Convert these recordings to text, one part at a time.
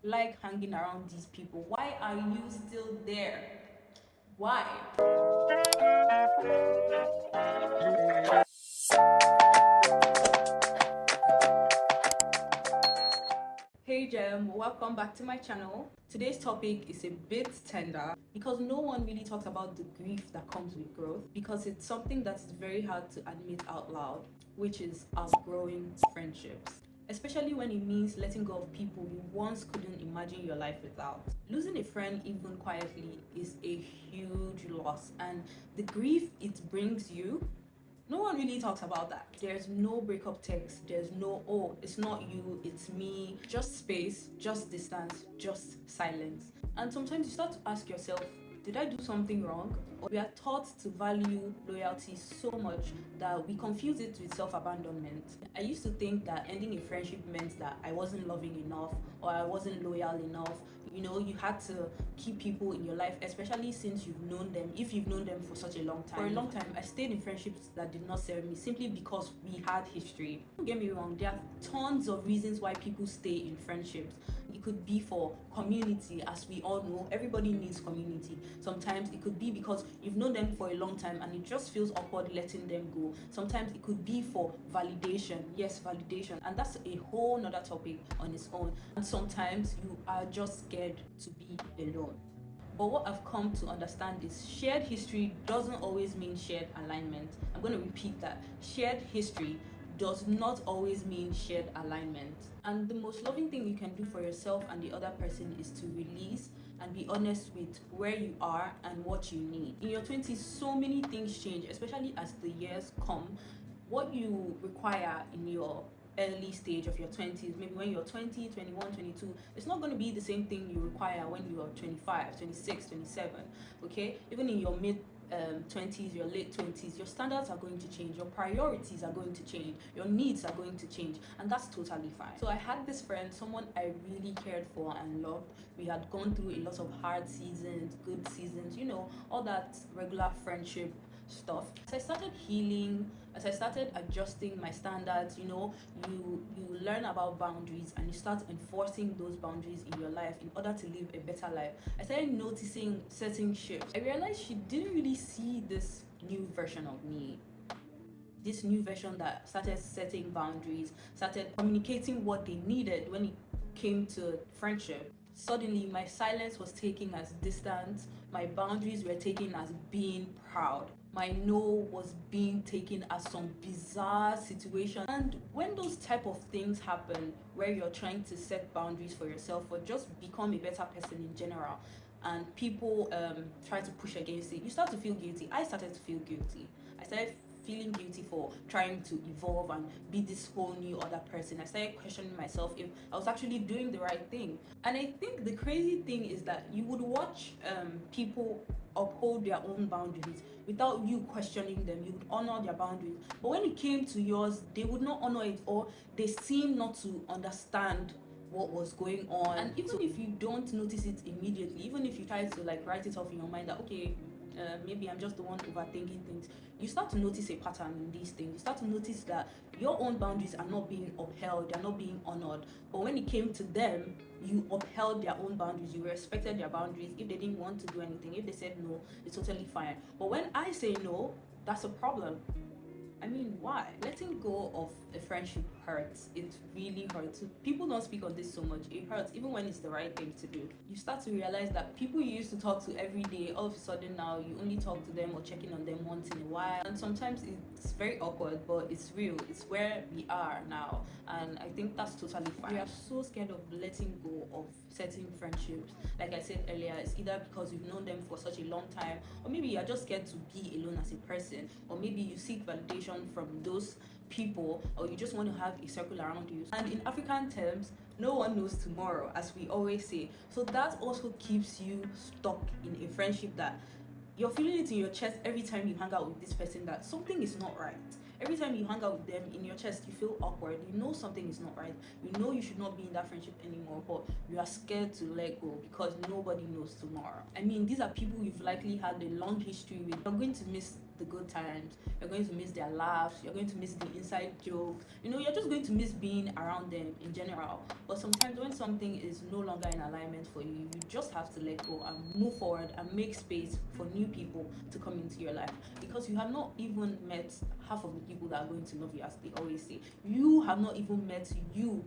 like hanging around these people? Why are you still there? Why? Hey Jem, welcome back to my channel. Today's topic is a bit tender because no one really talks about the grief that comes with growth, because it's something that is very hard to admit out loud, which is outgrowing friendships. Especially when it means letting go of people you once couldn't imagine your life without. Losing a friend, even quietly, is a huge loss, and the grief it brings you, no one really talks about that. There's no breakup text. There's no, oh, it's not you, it's me. Just space, just distance, just silence. And sometimes you start to ask yourself, did I do something wrong? Or we are taught to value loyalty so much that we confuse it with self-abandonment. I used to think that ending a friendship meant that I wasn't loving enough or I wasn't loyal enough. You know, you had to keep people in your life, especially since you've known them, if you've known them for such a long time. For a long time, I stayed in friendships that did not serve me simply because we had history. Don't get me wrong, there are tons of reasons why people stay in friendships. It could be for community, as we all know, everybody needs community. Sometimes it could be because you've known them for a long time and it just feels awkward letting them go. Sometimes it could be for validation. Yes, validation. And that's a whole nother topic on its own. And sometimes you are just scared to be alone. But what I've come to understand is shared history doesn't always mean shared alignment. I'm going to repeat that. Shared history does not always mean shared alignment. And the most loving thing you can do for yourself and the other person is to release and be honest with where you are and what you need. In your 20s, so many things change, especially as the years come. What you require in your early stage of your 20s, maybe when you're 20, 21, 22, it's not going to be the same thing you require when you're 25, 26, 27. Okay, even in your mid 20s, your late 20s, your standards are going to change, your priorities are going to change, your needs are going to change, and that's totally fine. So I had this friend, someone I really cared for and loved. We had gone through a lot of hard seasons, good seasons, you know, all that regular friendship stuff. As I started healing, as I started adjusting my standards, you know, you learn about boundaries and you start enforcing those boundaries in your life in order to live a better life. I started noticing certain shifts. I realized she didn't really see this new version of me, this new version that started setting boundaries, started communicating what they needed when it came to friendship. Suddenly, my silence was taken as distance, my boundaries were taken as being proud, my no was being taken as some bizarre situation. And when those type of things happen, where you're trying to set boundaries for yourself or just become a better person in general, and people try to push against it, you start to feel guilty. I started to feel guilty. I started feeling guilty for trying to evolve and be this whole new other person. I started questioning myself if I was actually doing the right thing. And I think the crazy thing is that you would watch people uphold their own boundaries without you questioning them. You would honor their boundaries, but when it came to yours, they would not honor it, or they seem not to understand what was going on. And even if you don't notice it immediately, even if you try to like write it off in your mind that okay, maybe I'm just the one overthinking things, you start to notice a pattern in these things. You start to notice that your own boundaries are not being upheld, they're not being honored. But when it came to them, you upheld their own boundaries, you respected their boundaries. If they didn't want to do anything, if they said no, it's totally fine. But when I say no, that's a problem. I mean, why? Letting go of a friendship hurts. It really hurts. People don't speak on this so much. It hurts, even when it's the right thing to do. You start to realize that people you used to talk to every day, all of a sudden now you only talk to them or check in on them once in a while. And sometimes it's very awkward, but it's real. It's where we are now. And I think that's totally fine. We are so scared of letting go of certain friendships. Like I said earlier, it's either because you've known them for such a long time, or maybe you're just scared to be alone as a person, or maybe you seek validation from those people, or you just want to have a circle around you. And in African terms, no one knows tomorrow, as we always say. So that also keeps you stuck in a friendship that you're feeling it in your chest every time you hang out with this person that something is not right. Every time you hang out with them, in your chest you feel awkward. You know something is not right. You know you should not be in that friendship anymore, but you are scared to let go because nobody knows tomorrow. I mean, these are people you've likely had a long history with. You're going to miss the good times, you're going to miss their laughs, you're going to miss the inside jokes, you're just going to miss being around them in general. But sometimes when something is no longer in alignment for you, you just have to let go and move forward and make space for new people to come into your life, because you have not even met half of the people that are going to love you, as they always say. You have not even met you. You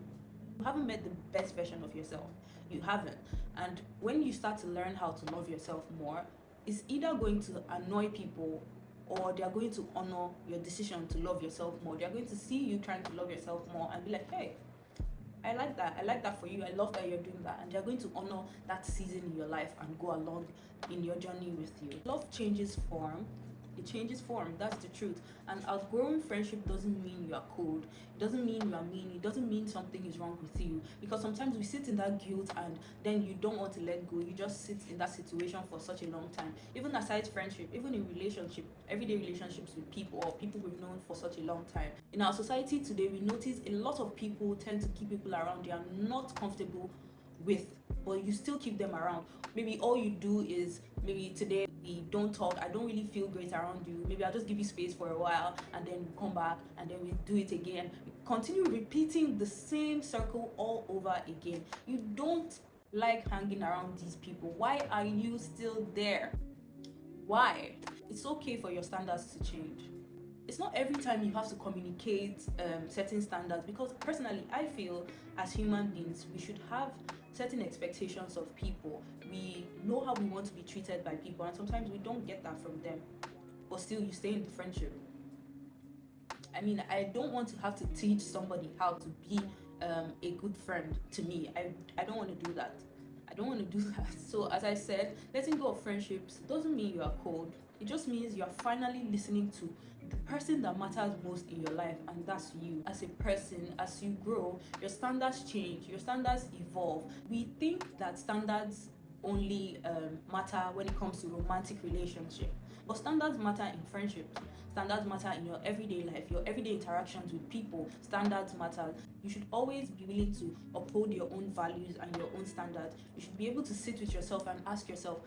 haven't met the best version of yourself. You haven't. And when you start to learn how to love yourself more, it's either going to annoy people, or they're going to honor your decision to love yourself more. They're going to see you trying to love yourself more and be like, hey, I like that. I like that for you. I love that you're doing that. And they're going to honor that season in your life and go along in your journey with you. Love changes form. It changes form. That's the truth. And outgrowing friendship doesn't mean you are cold. It doesn't mean you are mean. It doesn't mean something is wrong with you. Because sometimes we sit in that guilt and then you don't want to let go. You just sit in that situation for such a long time. Even aside friendship, even in relationship, everyday relationships with people or people we've known for such a long time. In our society today, we notice a lot of people tend to keep people around they are not comfortable with, but you still keep them around. Maybe all you do is, maybe today we don't talk, I don't really feel great around you, maybe I'll just give you space for a while and then we come back and then we do it again. We continue repeating the same circle all over again. You don't like hanging around these people. Why are you still there? Why? It's okay for your standards to change. It's not every time you have to communicate certain standards, because personally I feel as human beings we should have certain expectations of people. We know how we want to be treated by people, and sometimes we don't get that from them, but still you stay in the friendship. I mean, I don't want to have to teach somebody how to be a good friend to me. I don't want to do that. I don't want to do that. So as I said, letting go of friendships doesn't mean you are cold. It just means you are finally listening to the person that matters most in your life, and that's you. As a person, as you grow, your standards change, your standards evolve. We think that standards only matter when it comes to romantic relationship, but standards matter in friendships. Standards matter in your everyday life, your everyday interactions with people. Standards matter. You should always be willing to uphold your own values and your own standards. You should be able to sit with yourself and ask yourself,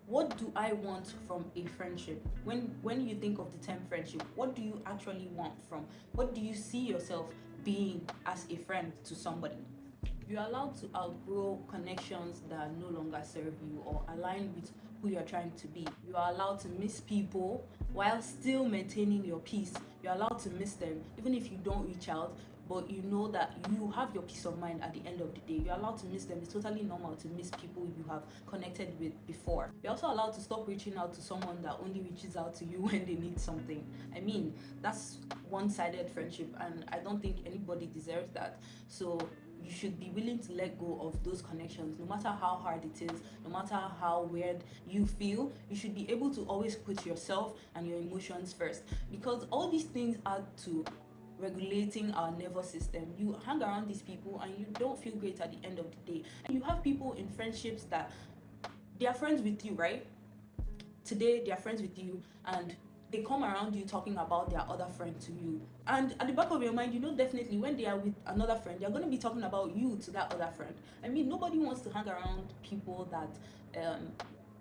what do I want from a friendship? When you think of the term friendship, what do you actually want from? What do you see yourself being as a friend to somebody? You're allowed to outgrow connections that no longer serve you or align with who you're trying to be. You are allowed to miss people while still maintaining your peace. You're allowed to miss them even if you don't reach out, but you know that you have your peace of mind at the end of the day. You're allowed to miss them. It's totally normal to miss people you have connected with before. You're also allowed to stop reaching out to someone that only reaches out to you when they need something. I mean, that's one-sided friendship, and I don't think anybody deserves that. So you should be willing to let go of those connections, no matter how hard it is, no matter how weird you feel. You should be able to always put yourself and your emotions first, because all these things add to regulating our nervous system. You hang around these people and you don't feel great at the end of the day. And you have people in friendships that they are friends with you, right? Today they are friends with you and they come around you talking about their other friend to you, and at the back of your mind, you know definitely when they are with another friend, they're going to be talking about you to that other friend. I mean, nobody wants to hang around people that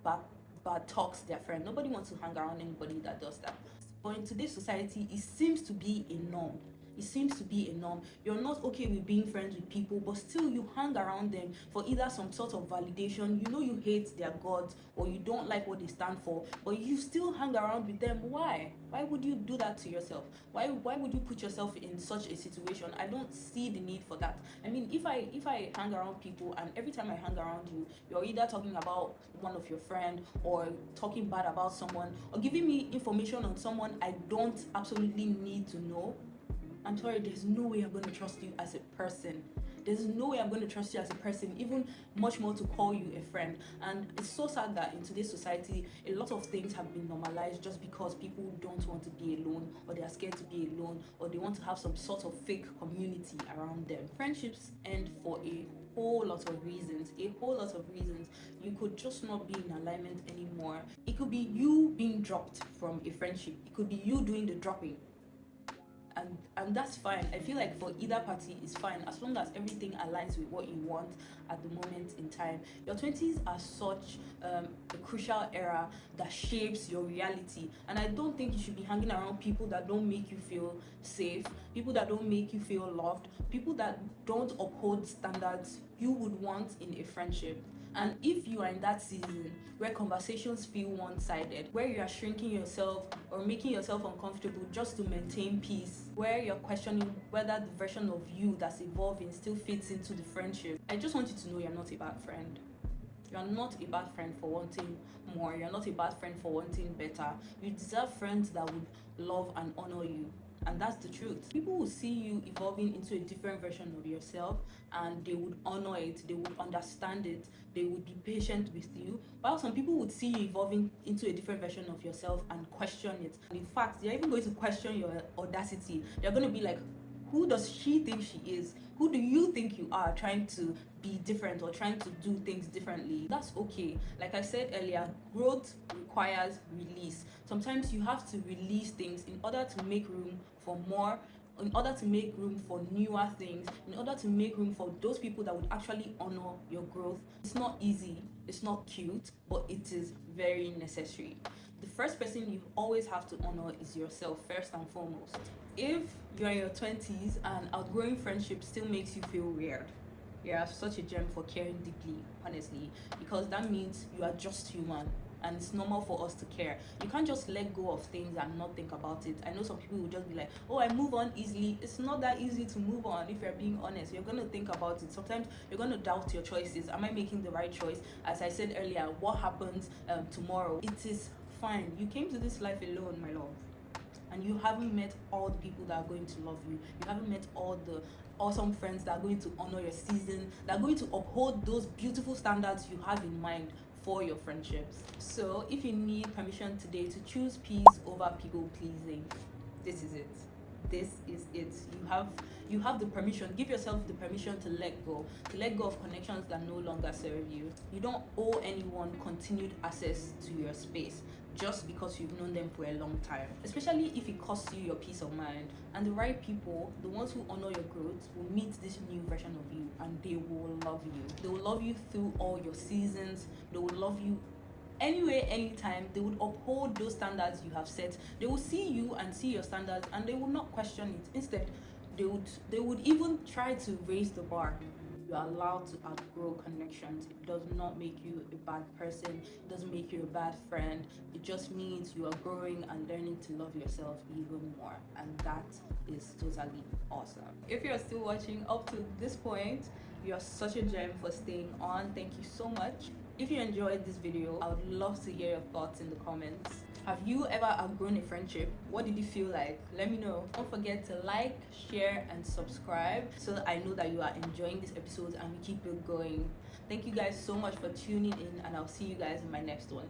bad talks their friend. Nobody wants to hang around anybody that does that. But in today's society, it seems to be a norm. It seems to be a norm. You're not okay with being friends with people, but still you hang around them for either some sort of validation. You know you hate their gods or you don't like what they stand for, but you still hang around with them. Why? Why would you do that to yourself? Why would you put yourself in such a situation? I don't see the need for that. I mean, if I hang around people and every time I hang around you, you're either talking about one of your friend or talking bad about someone or giving me information on someone I don't absolutely need to know, I'm sorry, there's no way I'm going to trust you as a person. There's no way I'm going to trust you as a person, even much more to call you a friend. And it's so sad that in today's society, a lot of things have been normalized just because people don't want to be alone, or they are scared to be alone, or they want to have some sort of fake community around them. Friendships end for a whole lot of reasons. You could just not be in alignment anymore. It could be you being dropped from a friendship. It could be you doing the dropping. and that's fine. I feel like for either party is fine as long as everything aligns with what you want at the moment in time. Your 20s are such a crucial era that shapes your reality, and I don't think you should be hanging around people that don't make you feel safe, people that don't make you feel loved, people that don't uphold standards you would want in a friendship. And if you are in that season where conversations feel one-sided, where you are shrinking yourself or making yourself uncomfortable just to maintain peace, where you're questioning whether the version of you that's evolving still fits into the friendship, I just want you to know you're not a bad friend. You're not a bad friend for wanting more. You're not a bad friend for wanting better. You deserve friends that would love and honor you. And that's the truth. People will see you evolving into a different version of yourself and they would honor it, they would understand it, they would be patient with you. While some people would see you evolving into a different version of yourself and question it. And in fact, they're even going to question your audacity. They're going to be like, who does she think she is? Who do you think you are, trying to be different or trying to do things differently? That's okay. Like I said earlier, growth requires release. Sometimes you have to release things in order to make room for more, in order to make room for newer things, in order to make room for those people that would actually honor your growth. It's not easy, it's not cute, but it is very necessary. The first person you always have to honor is yourself, first and foremost. If you're in your 20s and outgrowing friendship still makes you feel weird, you're such a gem for caring deeply, honestly, because that means you are just human and it's normal for us to care. You can't just let go of things and not think about it. I know some people will just be like, oh, I move on easily. It's not that easy to move on. If you're being honest, you're going to think about it. Sometimes you're going to doubt your choices. Am I making the right choice? As I said earlier, what happens tomorrow? It is fine. You came to this life alone, my love, and you haven't met all the people that are going to love you. You haven't met all the awesome friends that are going to honor your season, that are going to uphold those beautiful standards you have in mind for your friendships. So if you need permission today to choose peace over people pleasing, this is it. This is it. You have the permission. Give yourself the permission to let go of connections that no longer serve you. You don't owe anyone continued access to your space just because you've known them for a long time, especially if it costs you your peace of mind. And the right people, the ones who honor your growth, will meet this new version of you and they will love you. They will love you through all your seasons. They will love you anyway, anytime. They would uphold those standards you have set. They will see you and see your standards and they will not question it. Instead, they would even try to raise the bar. You are allowed to outgrow connections. It does not make you a bad person. It doesn't make you a bad friend. It just means you are growing and learning to love yourself even more. And that is totally awesome. If you're still watching up to this point, you're such a gem for staying on. Thank you so much. If you enjoyed this video, I would love to hear your thoughts in the comments. Have you ever outgrown a friendship? What did it feel like? Let me know. Don't forget to like, share, and subscribe so that I know that you are enjoying this episode and we keep it going. Thank you guys so much for tuning in, and I'll see you guys in my next one.